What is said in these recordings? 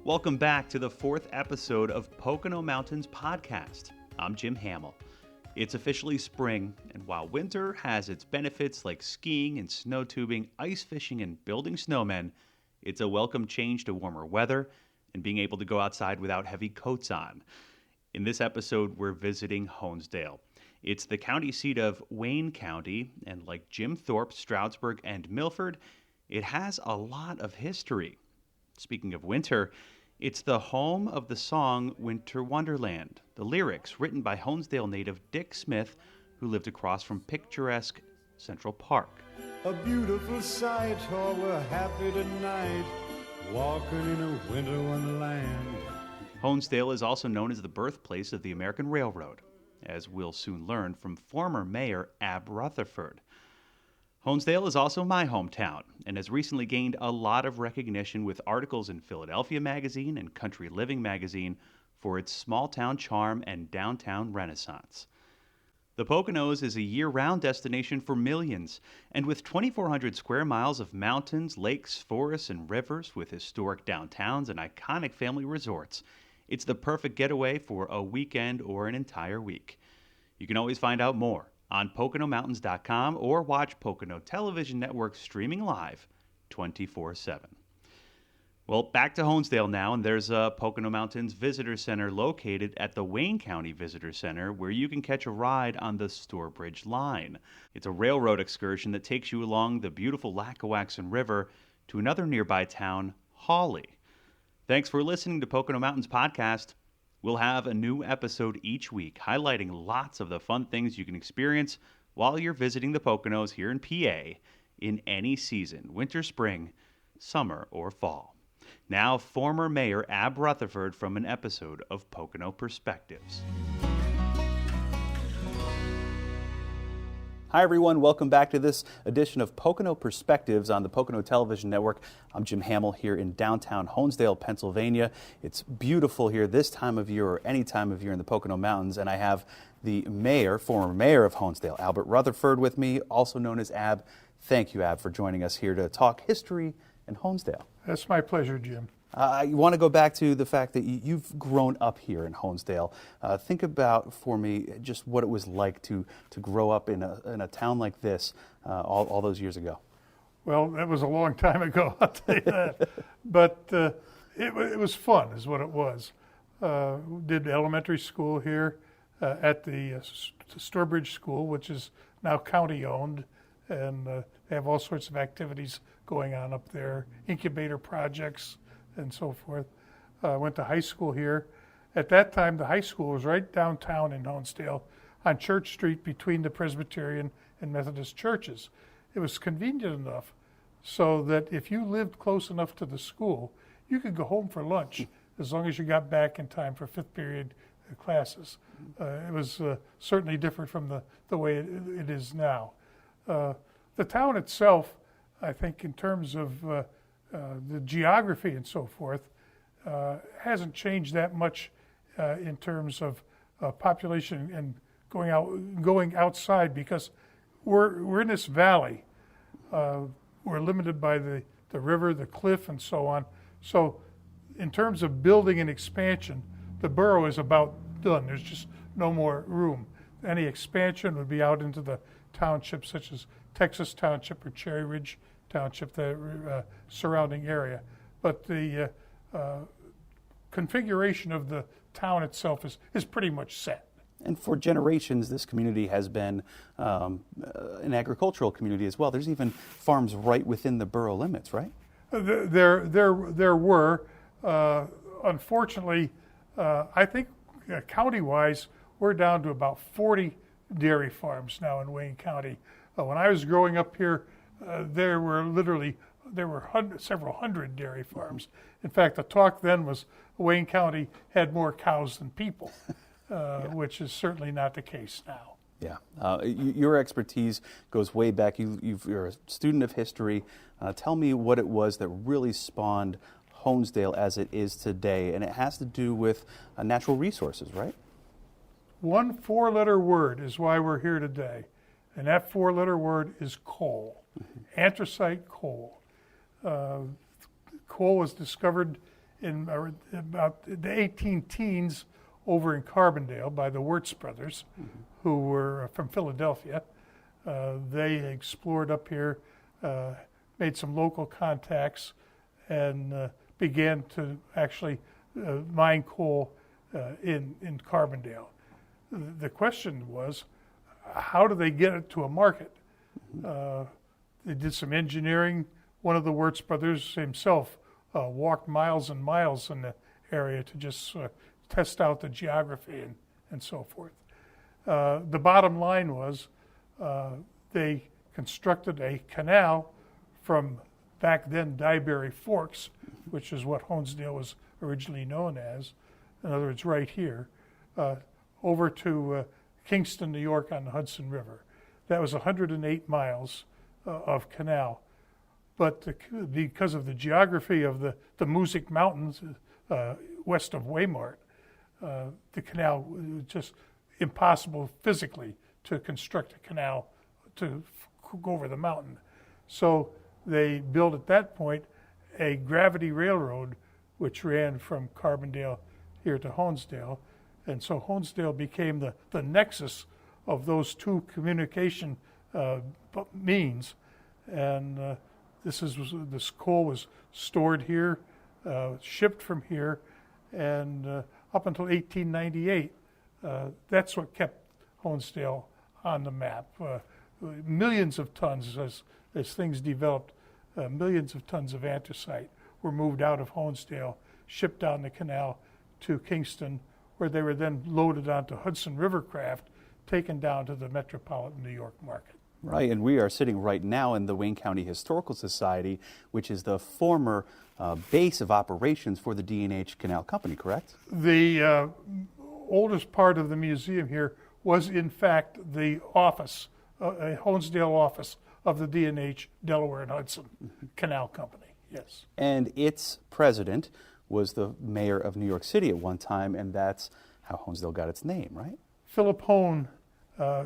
Welcome back to the fourth episode of Pocono Mountains podcast. I'm Jim Hamill. It's officially spring, and while winter has its benefits like skiing and snow tubing, ice fishing, and building snowmen, it's a welcome change to warmer weather and being able to go outside without heavy coats on. In this episode, we're visiting Honesdale. It's the county seat of Wayne County, and like Jim Thorpe, Stroudsburg, and Milford, it has a lot of history. Speaking of winter, it's the home of the song Winter Wonderland, the lyrics written by Honesdale native Dick Smith, who lived across from picturesque Central Park. A beautiful sight, oh, we're happy tonight, walking in a winter wonderland. Honesdale is also known as the birthplace of the American Railroad, as we'll soon learn from former Mayor Ab Rutherford. Honesdale is also my hometown and has recently gained a lot of recognition with articles in Philadelphia Magazine and Country Living Magazine for its small-town charm and downtown renaissance. The Poconos is a year-round destination for millions, and with 2,400 square miles of mountains, lakes, forests, and rivers with historic downtowns and iconic family resorts, it's the perfect getaway for a weekend or an entire week. You can always find out more on PoconoMountains.com or watch Pocono Television Network streaming live 24/7. Well, back to Honesdale now, and there's a Pocono Mountains Visitor Center located at the Wayne County Visitor Center where you can catch a ride on the Stourbridge Line. It's a railroad excursion that takes you along the beautiful Lackawaxen River to another nearby town, Hawley. Thanks for listening to Pocono Mountains Podcast. We'll have a new episode each week highlighting lots of the fun things you can experience while you're visiting the Poconos here in PA in any season, winter, spring, summer, or fall. Now, former Mayor Ab Rutherford from an episode of Pocono Perspectives. Hi, everyone. Welcome back to this edition of Pocono Perspectives on the Pocono Television Network. I'm Jim Hamill here in downtown Honesdale, Pennsylvania. It's beautiful here this time of year or any time of year in the Pocono Mountains, and I have the mayor, former mayor of Honesdale, Albert Rutherford, with me, also known as Ab. Thank you, Ab, for joining us here to talk history in Honesdale. That's my pleasure, Jim. I want to go back to the fact that you've grown up here in Honesdale. Think about for me just what it was like to grow up in a town like this all those years ago. Well, that was a long time ago, I'll tell you that. But it was fun, is what it was. Did elementary school here at the Stourbridge School, which is now county-owned, and they have all sorts of activities going on up there, incubator projects, and so forth. Went to high school here. At that time, the high school was right downtown in Honesdale on Church Street between the Presbyterian and Methodist churches. It was convenient enough so that if you lived close enough to the school, you could go home for lunch as long as you got back in time for fifth period classes. It was certainly different from the way it is now. The town itself, I think in terms of the geography and so forth, hasn't changed that much in terms of population and going outside, because we're in this valley. We're limited by the river, the cliff, and so on. So in terms of building and expansion, the borough is about done. There's just no more room. Any expansion would be out into the townships such as Texas Township or Cherry Ridge Township, the surrounding area. But the configuration of the town itself is pretty much set. And for generations, this community has been an agricultural community as well. There's even farms right within the borough limits, right? There were. Unfortunately, I think county-wise, we're down to about 40 dairy farms now in Wayne County. When I was growing up here, there were several hundred dairy farms. In fact, the talk then was Wayne County had more cows than people, which is certainly not the case now. Yeah, your expertise goes way back. You're a student of history. Tell me what it was that really spawned Honesdale as it is today, and it has to do with natural resources, right? One four-letter word is why we're here today, and that four-letter word is coal, anthracite coal. Coal was discovered in about the 18 teens over in Carbondale by the Wirtz brothers, who were from Philadelphia. They explored up here, made some local contacts, and began to actually mine coal in Carbondale. The question was, how do they get it to a market? They did some engineering. One of the Wirtz brothers himself walked miles and miles in the area to just test out the geography and so forth. The bottom line was they constructed a canal from back then Dyeberry Forks, which is what Honesdale was originally known as, in other words, right here, over to Kingston, New York on the Hudson River. That was 108 miles of canal. But because of the geography of the Music Mountains west of Waymart, the canal was just impossible physically to construct a canal to go over the mountain. So they built at that point a gravity railroad which ran from Carbondale here to Honesdale. And so Honesdale became the nexus of those two communication means. And this coal was stored here, shipped from here, and up until 1898, that's what kept Honesdale on the map. Millions of tons, as things developed, millions of tons of anthracite were moved out of Honesdale, shipped down the canal to Kingston, where they were then loaded onto Hudson River craft, taken down to the metropolitan New York market. Right, and we are sitting right now in the Wayne County Historical Society, which is the former base of operations for the D&H Canal Company, correct? The oldest part of the museum here was, in fact, the office, a Honesdale office of the D&H Delaware and Hudson Canal Company, yes. And its president was the mayor of New York City at one time, and that's how Honesdale got its name, right? Philip Hone,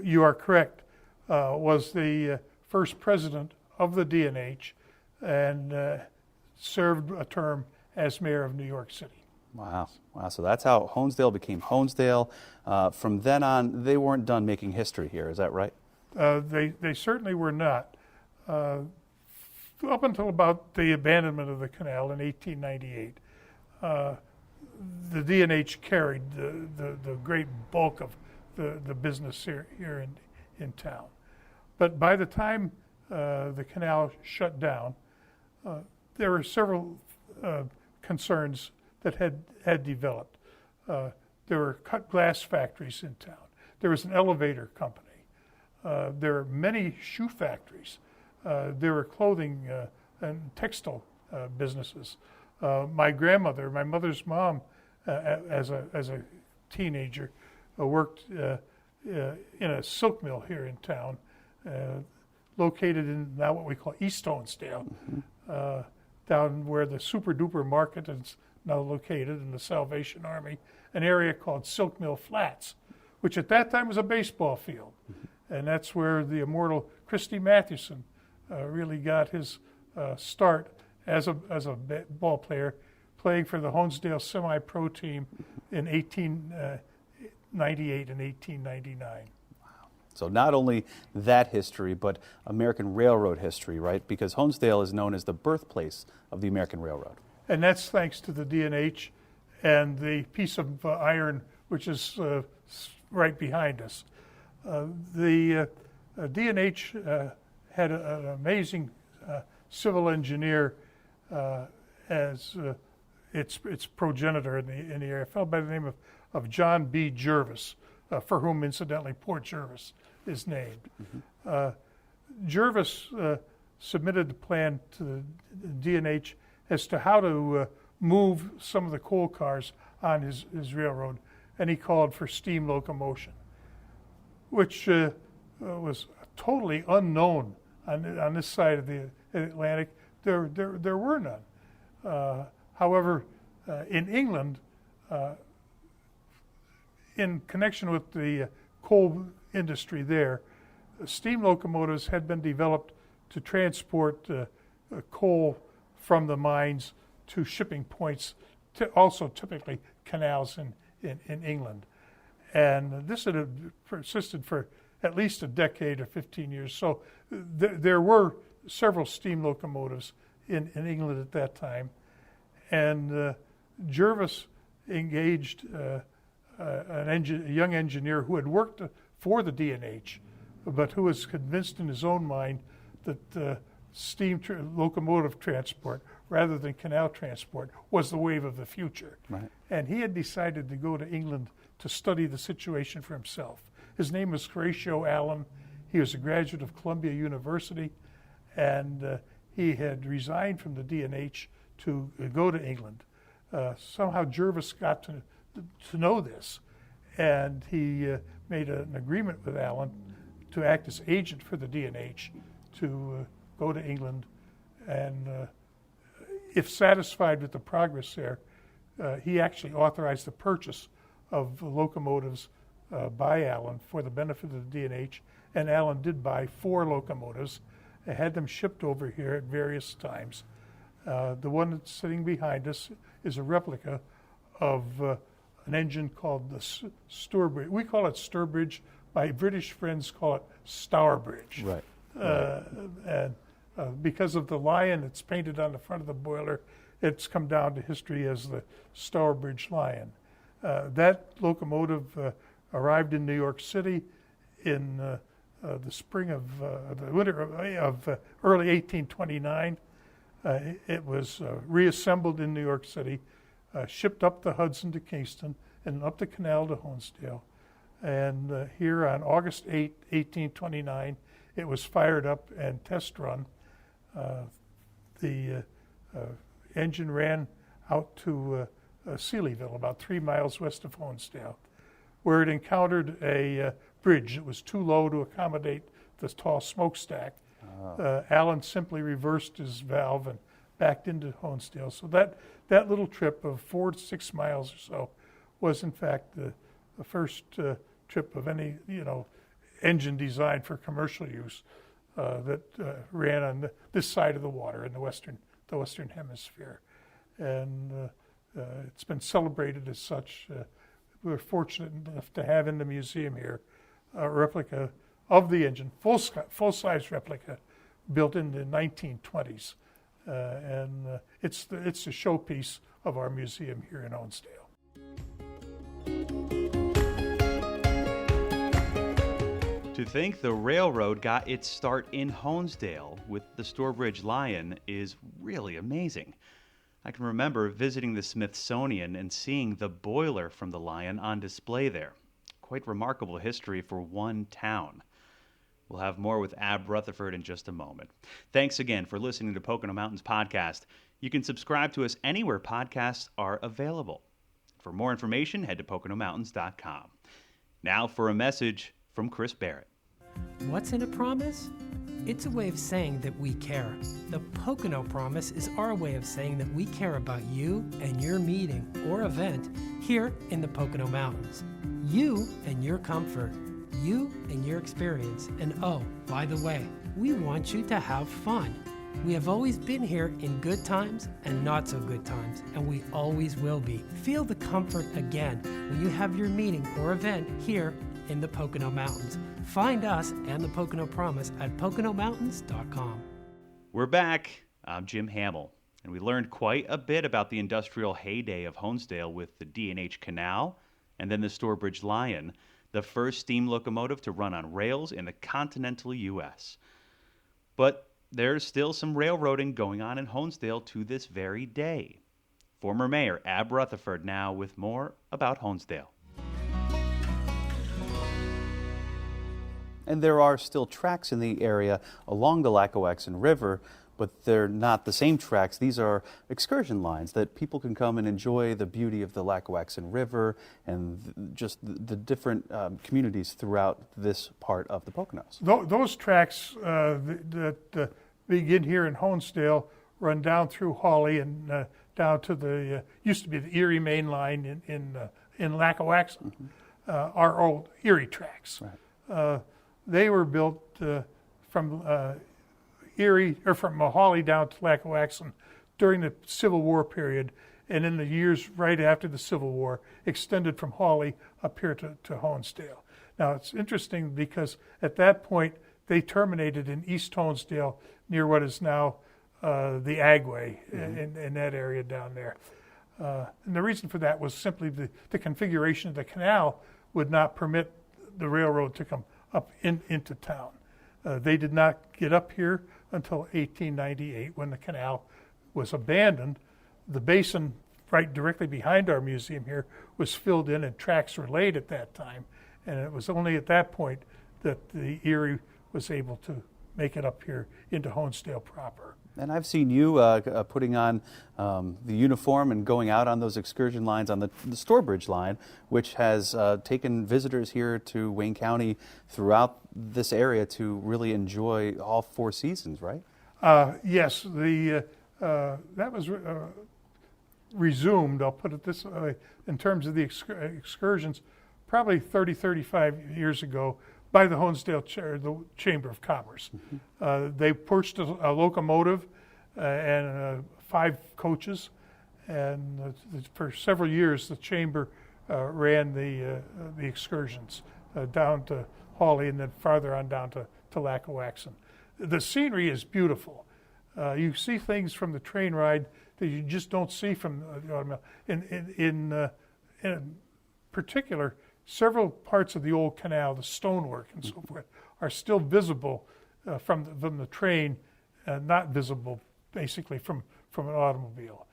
you are correct, was the first president of the D&H and served a term as mayor of New York City. Wow. So that's how Honesdale became Honesdale. From then on, they weren't done making history here, is that right? They certainly were not. Up until about the abandonment of the canal in 1898, the D&H carried the great bulk of the business here in town. But by the time the canal shut down, there were several concerns that had developed. There were cut glass factories in town. There was an elevator company. There were many shoe factories. There were clothing and textile businesses. My mother's mom, as a teenager, worked in a silk mill here in town, located in now what we call East Honesdale, down where the Super Duper Market is now located in the Salvation Army, an area called Silk Mill Flats, which at that time was a baseball field. And that's where the immortal Christy Mathewson really got his start as a ball player, playing for the Honesdale semi-pro team in 1898 and 1899. So not only that history, but American Railroad history, right? Because Honesdale is known as the birthplace of the American Railroad. And that's thanks to the D&H and the piece of iron which is right behind us. The D&H had an amazing civil engineer as its progenitor in the area, a fellow by the name of John B. Jervis, for whom, incidentally, Port Jervis is named. Jervis submitted the plan to the D&H as to how to move some of the coal cars on his railroad, and he called for steam locomotion, which was totally unknown on this side of the Atlantic. There were none. However, in England, in connection with the coal industry there, steam locomotives had been developed to transport coal from the mines to shipping points also typically canals in England. And this had persisted for at least a decade or 15 years. So there were several steam locomotives in England at that time. And Jervis engaged a young engineer who had worked for the D&H, but who was convinced in his own mind that steam locomotive transport rather than canal transport was the wave of the future. Right. And he had decided to go to England to study the situation for himself. His name was Horatio Allen. He was a graduate of Columbia University, and he had resigned from the D&H to go to England. Somehow Jervis got to know this, and he made an agreement with Allen to act as agent for the D&H to go to England, and if satisfied with the progress there, he actually authorized the purchase of locomotives by Allen for the benefit of the D&H, and Allen did buy 4 locomotives and had them shipped over here at various times. The one that's sitting behind us is a replica of an engine called the Stourbridge. We call it Stourbridge. My British friends call it Stourbridge. Right. And because of the lion that's painted on the front of the boiler, it's come down to history as the Stourbridge Lion. That locomotive arrived in New York City in the spring of the winter of early 1829. It was reassembled in New York City, shipped up the Hudson to Kingston, and up the canal to Honesdale. And here on August 8, 1829, it was fired up and test run. The engine ran out to Sealyville, about 3 miles west of Honesdale, where it encountered a bridge that was too low to accommodate the tall smokestack. Allen simply reversed his valve and backed into Honesdale. So that little trip of 4 to 6 miles or so was in fact the first trip of any engine designed for commercial use that ran on this side of the water in the western hemisphere, and it's been celebrated as such. We're fortunate enough to have in the museum here a replica of the engine, full-size replica, built in the 1920s, and it's the showpiece of our museum here in Honesdale. To think the railroad got its start in Honesdale with the Stourbridge Lion is really amazing. I can remember visiting the Smithsonian and seeing the boiler from the Lion on display there. Quite remarkable history for one town. We'll have more with Ab Rutherford in just a moment. Thanks again for listening to Pocono Mountains Podcast. You can subscribe to us anywhere podcasts are available. For more information, head to PoconoMountains.com. Now for a message from Chris Barrett. What's in a promise? It's a way of saying that we care. The Pocono Promise is our way of saying that we care about you and your meeting or event here in the Pocono Mountains. You and your comfort. You and your experience. And oh, by the way, we want you to have fun. We have always been here in good times and not so good times, and we always will be. Feel the comfort again when you have your meeting or event here in the Pocono Mountains. Find us and the Pocono Promise at PoconoMountains.com. We're back. I'm Jim Hamill, and we learned quite a bit about the industrial heyday of Honesdale with the D&H Canal and then the Stourbridge Lion, the first steam locomotive to run on rails in the continental U.S. But there's still some railroading going on in Honesdale to this very day. Former Mayor Ab Rutherford now with more about Honesdale. And there are still tracks in the area along the Lackawaxen River, but they're not the same tracks. These are excursion lines that people can come and enjoy the beauty of the Lackawaxen River and just the different communities throughout this part of the Poconos. Those tracks that begin here in Honesdale run down through Hawley and down to the used to be the Erie Main Line in Lackawaxen, are old Erie tracks. Right. They were built from Erie or from Hawley down to Lackawaxen during the Civil War period, and in the years right after the Civil War, extended from Hawley up here to Honesdale. Now, it's interesting because at that point, they terminated in East Honesdale near what is now the Agway, in that area down there. And the reason for that was simply the configuration of the canal would not permit the railroad to come up into town. They did not get up here until 1898 when the canal was abandoned. The basin right directly behind our museum here was filled in and tracks were laid at that time. And it was only at that point that the Erie was able to make it up here into Honesdale proper. And I've seen you putting on the uniform and going out on those excursion lines on the Storebridge line, which has taken visitors here to Wayne County throughout this area to really enjoy all 4 seasons, right? Yes, that was resumed, I'll put it this way, in terms of the excursions, probably 30, 35 years ago, by the Honesdale the Chamber of Commerce. They purchased a locomotive and 5 coaches, and for several years the Chamber ran the excursions down to Hawley and then farther on down to Lackawaxen. The scenery is beautiful. You see things from the train ride that you just don't see from the automobile. In particular, several parts of the old canal, the stonework and so forth, are still visible from the train, not visible basically from an automobile.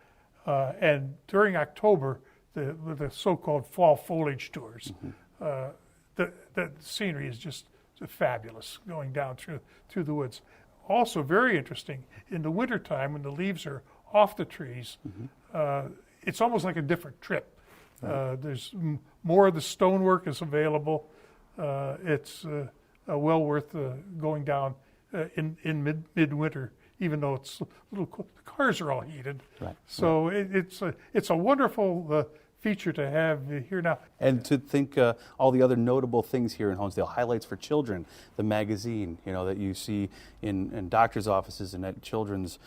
And during October, the so-called fall foliage tours, the scenery is just fabulous going down through the woods. Also very interesting, in the wintertime when the leaves are off the trees, it's almost like a different trip. There's more of the stonework is available. It's well worth going down in midwinter, even though it's the cars are all heated. Right. So it's a wonderful feature to have here now. And to think all the other notable things here in Honesdale, highlights for children, the magazine, that you see in doctors' offices and at children's,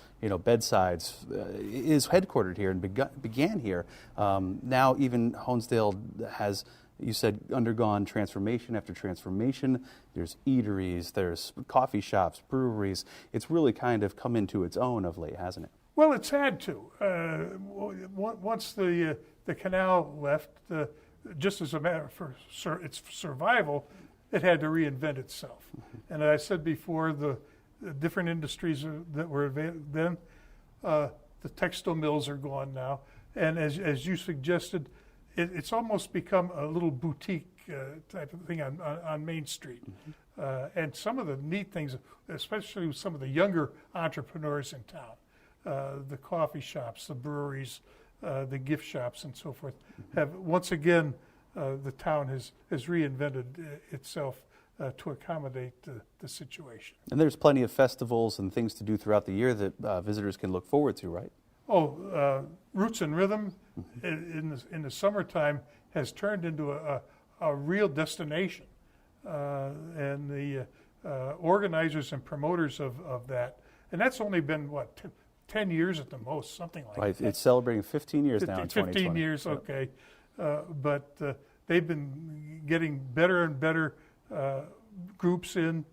bedsides, is headquartered here and began here. Now even Honesdale has, you said, undergone transformation after transformation. There's eateries, there's coffee shops, breweries. It's really kind of come into its own of late, hasn't it? Well, it's had to. Once the canal left, just as a matter for its survival, it had to reinvent itself. And as I said before, the different industries that were then, the textile mills are gone now. And as you suggested, it's almost become a little boutique type of thing on Main Street. And some of the neat things, especially with some of the younger entrepreneurs in town, the coffee shops, the breweries, the gift shops and so forth, have once again, the town has reinvented itself to accommodate the situation. And there's plenty of festivals and things to do throughout the year that visitors can look forward to, right? Oh, Roots and Rhythm in the summertime has turned into a real destination. And the organizers and promoters of that, and that's only been, 10 years at the most, something like Right. that. It's celebrating 15 years now in 15 2020. years, okay. But they've been getting better and better groups in.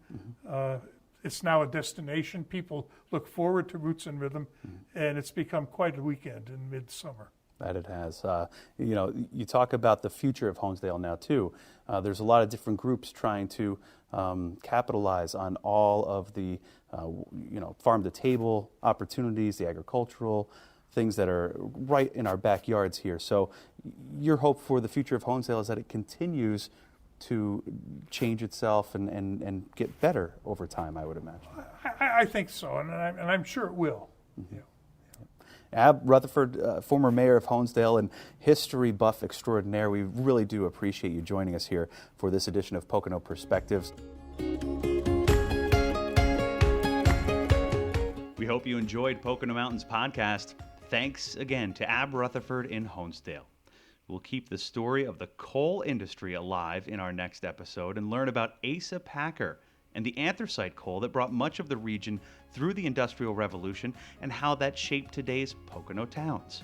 It's now a destination. People look forward to Roots and Rhythm, and it's become quite a weekend in midsummer. That it has. You talk about the future of Honesdale now, too. There's a lot of different groups trying to capitalize on all of the, farm-to-table opportunities, the agricultural things that are right in our backyards here. So your hope for the future of Honesdale is that it continues to change itself and get better over time, I would imagine. I think so, and I'm sure it will. Yeah. Ab Rutherford, former mayor of Honesdale and history buff extraordinaire, we really do appreciate you joining us here for this edition of Pocono Perspectives. We hope you enjoyed Pocono Mountains podcast. Thanks again to Ab Rutherford in Honesdale. We'll keep the story of the coal industry alive in our next episode and learn about Asa Packer and the anthracite coal that brought much of the region through the Industrial Revolution and how that shaped today's Pocono towns.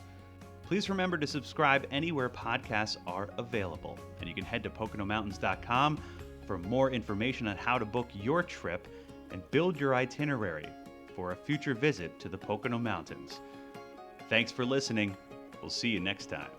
Please remember to subscribe anywhere podcasts are available. And you can head to PoconoMountains.com for more information on how to book your trip and build your itinerary for a future visit to the Pocono Mountains. Thanks for listening. We'll see you next time.